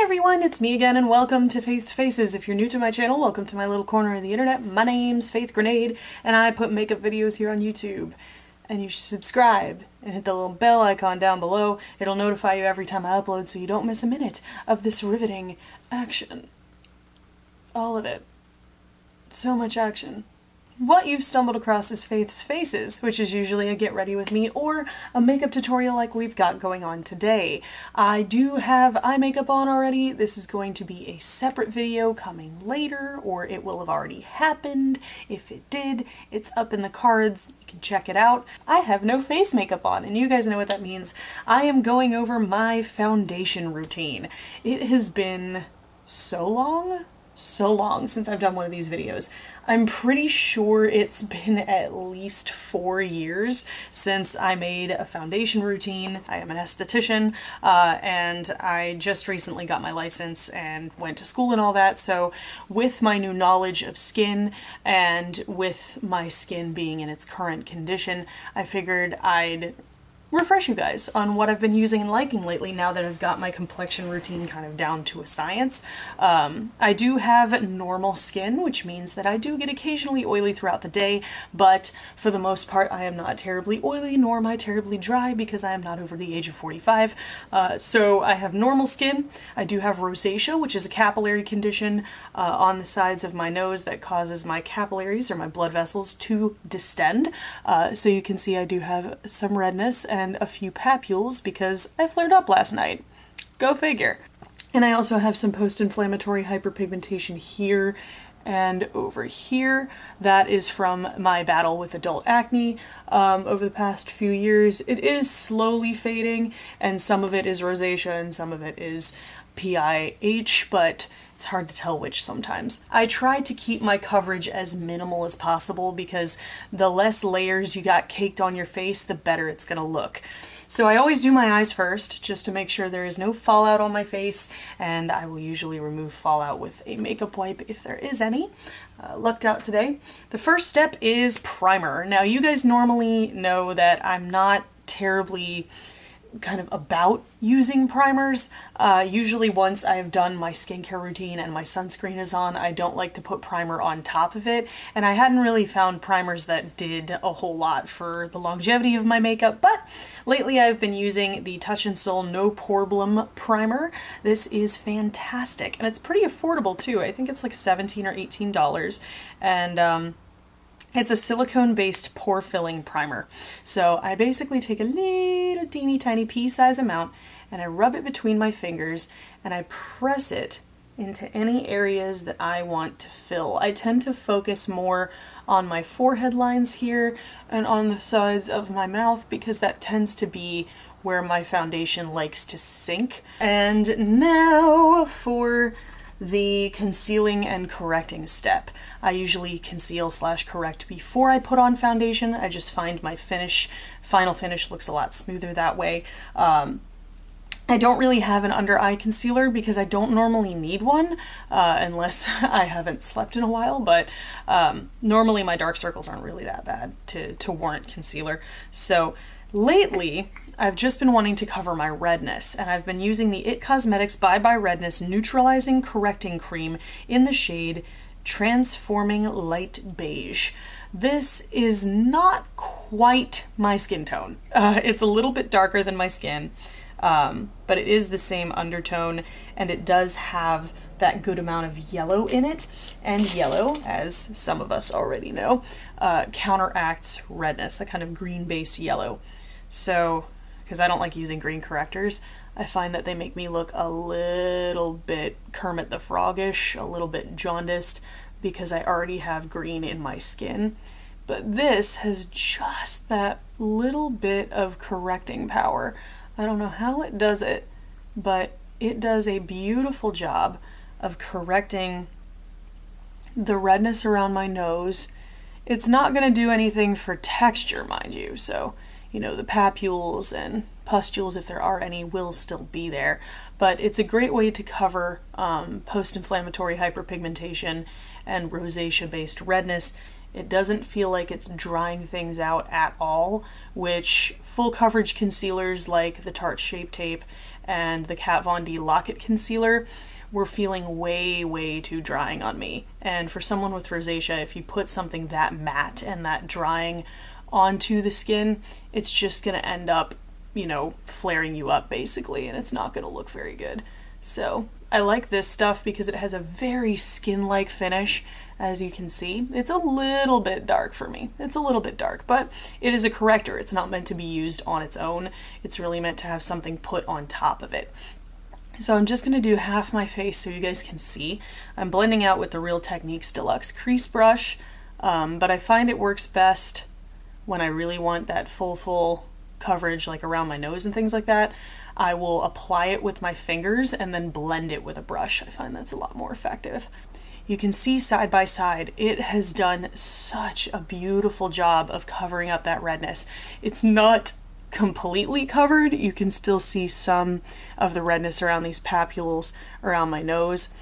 Hey everyone, it's me again and welcome to Faith's Faces. If you're new to my channel, welcome to my little corner of the internet. My name's Faith Grenade and I put makeup videos here on YouTube. And you should subscribe and hit the little bell icon down below. It'll notify you every time I upload so you don't miss a minute of this riveting action. All of it. So much action. What you've stumbled across is Faith's Faces, which is usually a get ready with me or a makeup tutorial like we've got going on today. I do have eye makeup on already. This is going to be a separate video coming later, or it will have already happened. If it did, it's up in the cards. You can check it out. I have no face makeup on, and you guys know what that means. I am going over my foundation routine. It has been so long since I've done one of these videos. I'm pretty sure it's been at least 4 years since I made a foundation routine. I am an esthetician, and I just recently got my license and went to school and all that, so with my new knowledge of skin and with my skin being in its current condition, I figured I'd refresh you guys on what I've been using and liking lately now that I've got my complexion routine kind of down to a science. I do have normal skin, which means that I do get occasionally oily throughout the day, but for the most part I am not terribly oily nor am I terribly dry because I am not over the age of 45. So I have normal skin. I do have rosacea, which is a capillary condition on the sides of my nose that causes my capillaries or my blood vessels to distend. So you can see I do have some redness and a few papules because I flared up last night. Go figure. And I also have some post-inflammatory hyperpigmentation here and over here. That is from my battle with adult acne over the past few years. It is slowly fading, and some of it is rosacea and some of it is PIH, but it's hard to tell which sometimes. I try to keep my coverage as minimal as possible because the less layers you got caked on your face, the better it's gonna look. So I always do my eyes first, just to make sure there is no fallout on my face, and I will usually remove fallout with a makeup wipe if there is any. Lucked out today. The first step is primer. Now you guys normally know that I'm not terribly kind of about using primers. Usually once I've done my skincare routine and my sunscreen is on, I don't like to put primer on top of it, and I hadn't really found primers that did a whole lot for the longevity of my makeup, but lately I've been using the Touch in Sol No Problem primer. This is fantastic, and it's pretty affordable too. I think it's like $17 or $18, and it's a silicone-based pore-filling primer. So I basically take a little teeny tiny pea-size amount and I rub it between my fingers and I press it into any areas that I want to fill. I tend to focus more on my forehead lines here and on the sides of my mouth because that tends to be where my foundation likes to sink. And now for the concealing and correcting step. I usually conceal/correct before I put on foundation. I just find my final finish looks a lot smoother that way. I don't really have an under eye concealer because I don't normally need one unless I haven't slept in a while, but normally my dark circles aren't really that bad to warrant concealer. So lately, I've just been wanting to cover my redness, and I've been using the IT Cosmetics Bye Bye Redness Neutralizing Correcting Cream in the shade Transforming Light Beige. This is not quite my skin tone. It's a little bit darker than my skin, but it is the same undertone, and it does have that good amount of yellow in it, and yellow, as some of us already know, counteracts redness, a kind of green-based yellow. So, because I don't like using green correctors, I find that they make me look a little bit Kermit the Frog-ish, a little bit jaundiced, because I already have green in my skin. But this has just that little bit of correcting power. I don't know how it does it, but it does a beautiful job of correcting the redness around my nose. It's not going to do anything for texture, mind you, so you know, the papules and pustules, if there are any, will still be there. But it's a great way to cover post-inflammatory hyperpigmentation and rosacea-based redness. It doesn't feel like it's drying things out at all, which full coverage concealers like the Tarte Shape Tape and the Kat Von D Lock-It Concealer were feeling way too drying on me. And for someone with rosacea, if you put something that matte and that drying onto the skin, it's just gonna end up, you know, flaring you up basically, and it's not gonna look very good. So I like this stuff because it has a very skin-like finish. As you can see, it's a little bit dark for me. It's a little bit dark, but it is a corrector. It's not meant to be used on its own. It's really meant to have something put on top of it. So I'm just gonna do half my face so you guys can see. I'm blending out with the Real Techniques Deluxe Crease Brush, but I find it works best when I really want that full coverage, like around my nose and things like that. I will apply it with my fingers and then blend it with a brush. I find that's a lot more effective. You can see side by side, it has done such a beautiful job of covering up that redness. It's not completely covered. You can still see some of the redness around these papules around my nose,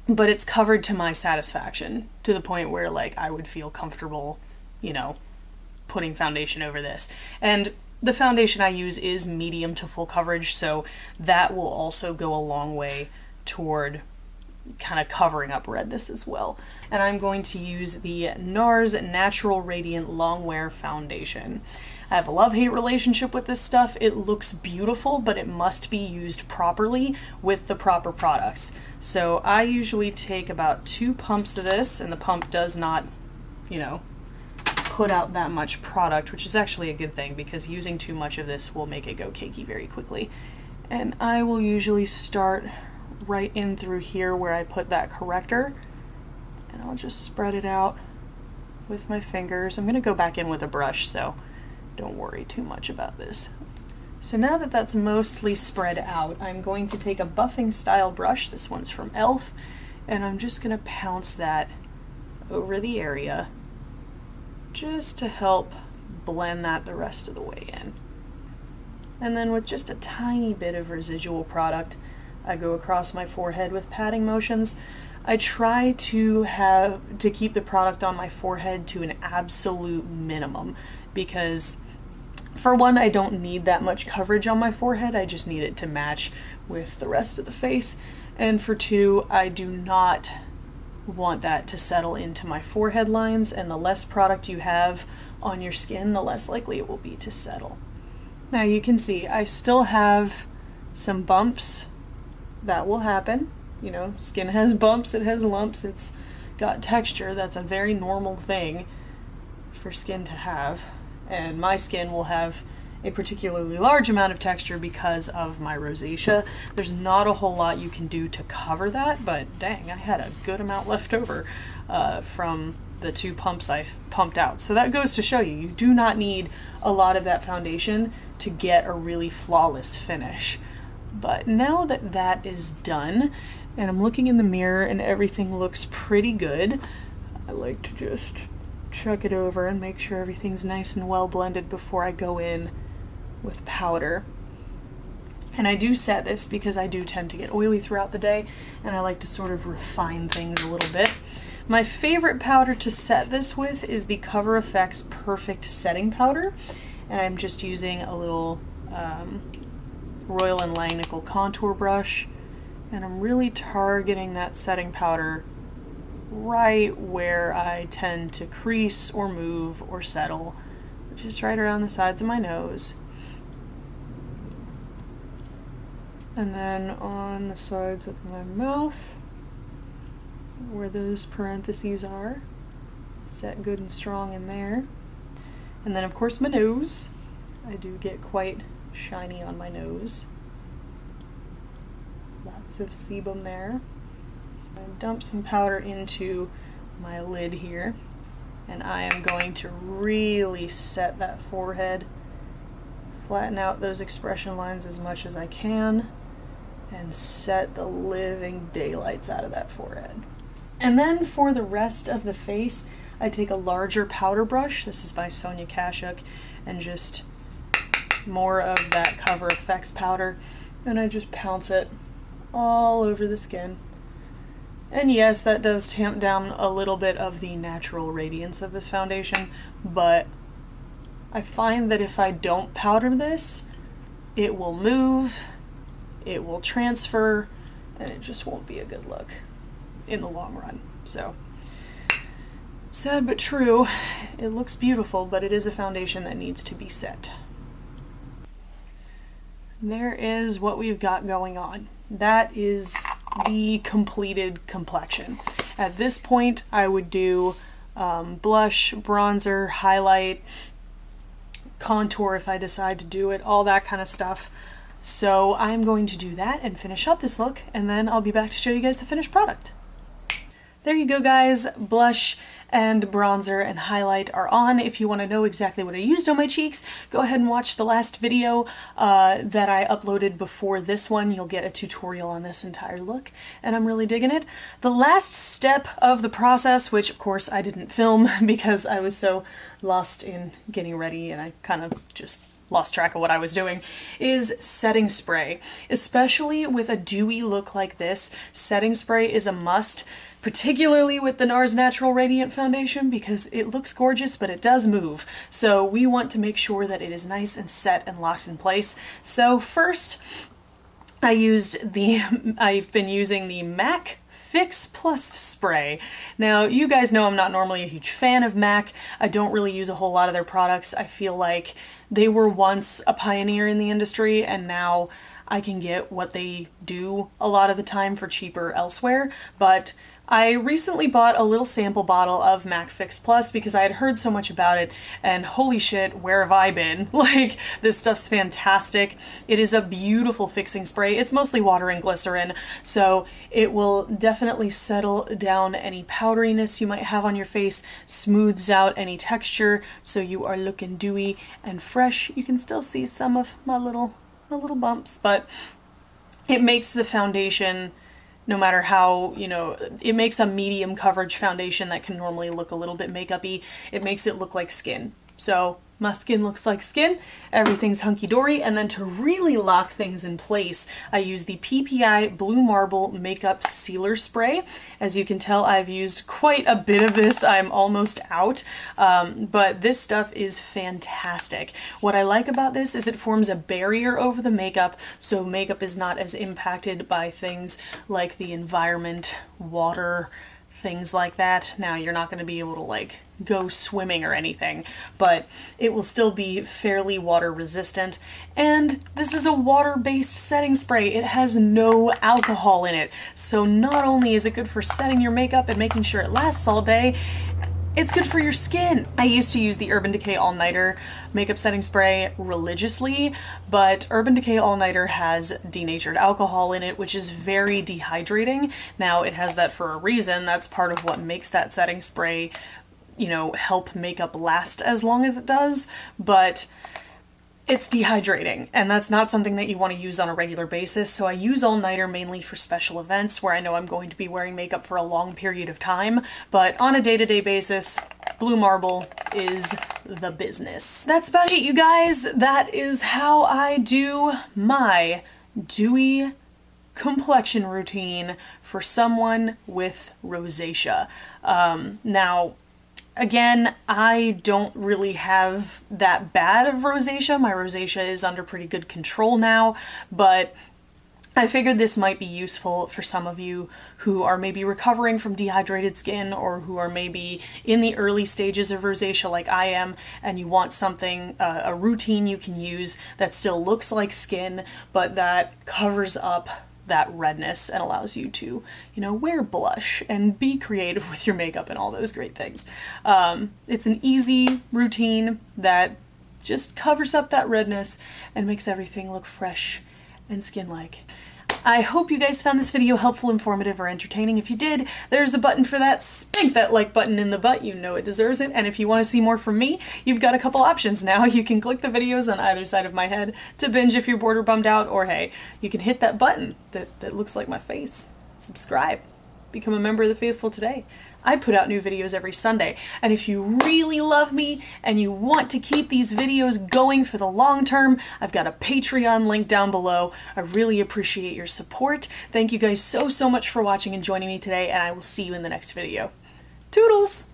but it's covered to my satisfaction, to the point where like I would feel comfortable, you know, putting foundation over this. And the foundation I use is medium to full coverage, so that will also go a long way toward kind of covering up redness as well. And I'm going to use the NARS Natural Radiant Longwear Foundation. I have a love-hate relationship with this stuff. It looks beautiful, but it must be used properly with the proper products. So I usually take about 2 pumps of this, and the pump does not, you know, put out that much product, which is actually a good thing because using too much of this will make it go cakey very quickly. And I will usually start right in through here where I put that corrector, and I'll just spread it out with my fingers. I'm going to go back in with a brush, so don't worry too much about this. So now that that's mostly spread out, I'm going to take a buffing style brush, this one's from e.l.f., and I'm just going to pounce that over the area just to help blend that the rest of the way in. And then with just a tiny bit of residual product, I go across my forehead with patting motions. I try to keep the product on my forehead to an absolute minimum because, for one, I don't need that much coverage on my forehead. I just need it to match with the rest of the face. And for two, I do not want that to settle into my forehead lines, and the less product you have on your skin, the less likely it will be to settle. Now you can see I still have some bumps. That will happen. You know, skin has bumps, it has lumps, it's got texture. That's a very normal thing for skin to have. And my skin will have a particularly large amount of texture because of my rosacea. There's not a whole lot you can do to cover that, but dang, I had a good amount left over from the 2 pumps I pumped out. So that goes to show you, you do not need a lot of that foundation to get a really flawless finish. But now that that is done, and I'm looking in the mirror and everything looks pretty good, I like to just check it over and make sure everything's nice and well blended before I go in with powder. And I do set this because I do tend to get oily throughout the day, and I like to sort of refine things a little bit. My favorite powder to set this with is the Cover FX Perfect Setting Powder, and I'm just using a little Royal & Langnickel contour brush, and I'm really targeting that setting powder right where I tend to crease or move or settle, which is right around the sides of my nose. And then on the sides of my mouth, where those parentheses are, set good and strong in there. And then of course my nose. I do get quite shiny on my nose. Lots of sebum there. I dump some powder into my lid here, and I am going to really set that forehead, flatten out those expression lines as much as I can, and set the living daylights out of that forehead. And then for the rest of the face, I take a larger powder brush. This is by Sonia Kashuk, and just more of that Cover FX powder, and I just pounce it all over the skin. And yes, that does tamp down a little bit of the natural radiance of this foundation, but I find that if I don't powder this, it will move it will transfer, and it just won't be a good look in the long run. So, sad but true, it looks beautiful, but it is a foundation that needs to be set. There is what we've got going on. That is the completed complexion. At this point, I would do blush, bronzer, highlight, contour if I decide to do it, all that kind of stuff. So I'm going to do that and finish up this look, and then I'll be back to show you guys the finished product. There you go, guys. Blush and bronzer and highlight are on. If you want to know exactly what I used on my cheeks, go ahead and watch the last video that I uploaded before this one. You'll get a tutorial on this entire look, and I'm really digging it. The last step of the process, which of course I didn't film because I was so lost in getting ready and I kind of just lost track of what I was doing, is setting spray. Especially with a dewy look like this, setting spray is a must, particularly with the NARS Natural Radiant Foundation, because it looks gorgeous, but it does move. So we want to make sure that it is nice and set and locked in place. So first, I've been using the MAC Fix Plus spray. Now, you guys know I'm not normally a huge fan of MAC. I don't really use a whole lot of their products. I feel like they were once a pioneer in the industry, and now I can get what they do a lot of the time for cheaper elsewhere. But I recently bought a little sample bottle of MAC Fix Plus because I had heard so much about it, and holy shit, where have I been? Like, this stuff's fantastic. It is a beautiful fixing spray. It's mostly water and glycerin, so it will definitely settle down any powderiness you might have on your face, smooths out any texture, so you are looking dewy and fresh. You can still see some of my little bumps, but it makes the foundation, no matter how, you know, it makes a medium coverage foundation that can normally look a little bit makeup-y, it makes it look like skin. So my skin looks like skin, everything's hunky-dory, and then to really lock things in place, I use the PPI Blue Marble Makeup Sealer Spray. As you can tell, I've used quite a bit of this. I'm almost out, but this stuff is fantastic. What I like about this is it forms a barrier over the makeup, so makeup is not as impacted by things like the environment, water, things like that. Now, you're not going to be able to like go swimming or anything, but it will still be fairly water resistant. And this is a water-based setting spray. It has no alcohol in it. So not only is it good for setting your makeup and making sure it lasts all day, it's good for your skin. I used to use the Urban Decay All Nighter makeup setting spray religiously, but Urban Decay All Nighter has denatured alcohol in it, which is very dehydrating. Now, it has that for a reason. That's part of what makes that setting spray, you know, help makeup last as long as it does, but it's dehydrating, and that's not something that you want to use on a regular basis. So I use All Nighter mainly for special events where I know I'm going to be wearing makeup for a long period of time, but on a day-to-day basis, Blue Marble is the business. That's about it, you guys. That is how I do my dewy complexion routine for someone with rosacea. Now, again, I don't really have that bad of rosacea. My rosacea is under pretty good control now, but I figured this might be useful for some of you who are maybe recovering from dehydrated skin, or who are maybe in the early stages of rosacea like I am, and you want something, a routine you can use that still looks like skin, but that covers up that redness and allows you to, you know, wear blush and be creative with your makeup and all those great things. It's an easy routine that just covers up that redness and makes everything look fresh and skin-like. I hope you guys found this video helpful, informative, or entertaining. If you did, there's a button for that. Spank that like button in the butt. You know it deserves it. And if you want to see more from me, you've got a couple options now. You can click the videos on either side of my head to binge if you're bored or bummed out, or hey, you can hit that button that looks like my face. Subscribe. Become a member of the faithful today. I put out new videos every Sunday, and if you really love me and you want to keep these videos going for the long term, I've got a Patreon link down below. I really appreciate your support. Thank you guys so much for watching and joining me today, and I will see you in the next video. Toodles!